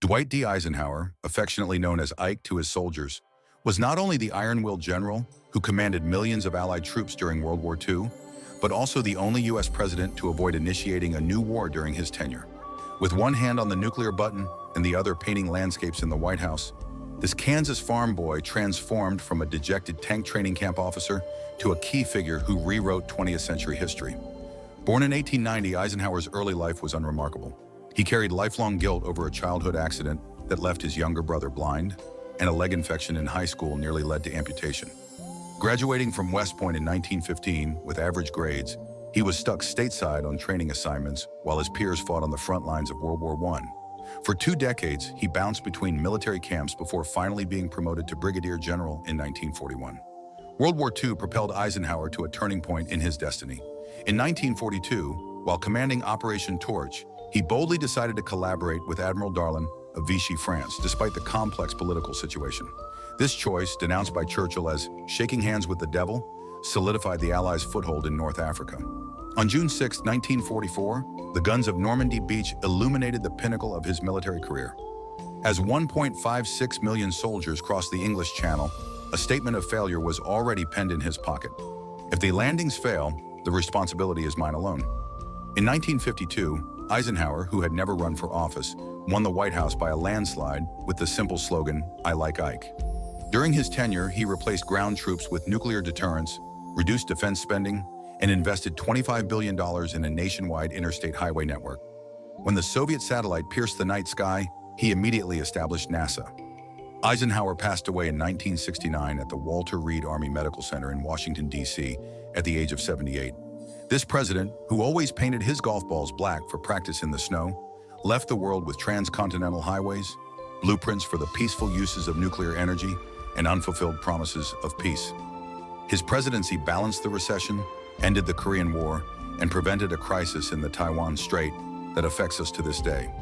Dwight D. Eisenhower, affectionately known as Ike to his soldiers, was not only the iron-willed general who commanded millions of Allied troops during World War II, but also the only U.S. president to avoid initiating a new war during his tenure. With one hand on the nuclear button and the other painting landscapes in the White House, this Kansas farm boy transformed from a dejected tank training camp officer to a key figure who rewrote 20th century history. Born in 1890, Eisenhower's early life was unremarkable. He carried lifelong guilt over a childhood accident that left his younger brother blind, and a leg infection in high school nearly led to amputation. Graduating from West Point in 1915 with average grades, he was stuck stateside on training assignments while his peers fought on the front lines of World War I. For 2 decades, he bounced between military camps before finally being promoted to brigadier general in 1941. World War II propelled Eisenhower to a turning point in his destiny. In 1942, while commanding Operation Torch, he boldly decided to collaborate with Admiral Darlan of Vichy, France, despite the complex political situation. This choice, denounced by Churchill as shaking hands with the devil, solidified the Allies' foothold in North Africa. On June 6, 1944, the guns of Normandy Beach illuminated the pinnacle of his military career. As 1.56 million soldiers crossed the English Channel, a statement of failure was already penned in his pocket. If the landings fail, the responsibility is mine alone. In 1952, Eisenhower, who had never run for office, won the White House by a landslide with the simple slogan, "I like Ike." During his tenure, he replaced ground troops with nuclear deterrence, reduced defense spending, and invested $25 billion in a nationwide interstate highway network. When the Soviet satellite pierced the night sky, he immediately established NASA. Eisenhower passed away in 1969 at the Walter Reed Army Medical Center in Washington, D.C., at the age of 78. This president, who always painted his golf balls black for practice in the snow, left the world with transcontinental highways, blueprints for the peaceful uses of nuclear energy, and unfulfilled promises of peace. His presidency balanced the recession, ended the Korean War, and prevented a crisis in the Taiwan Strait that affects us to this day.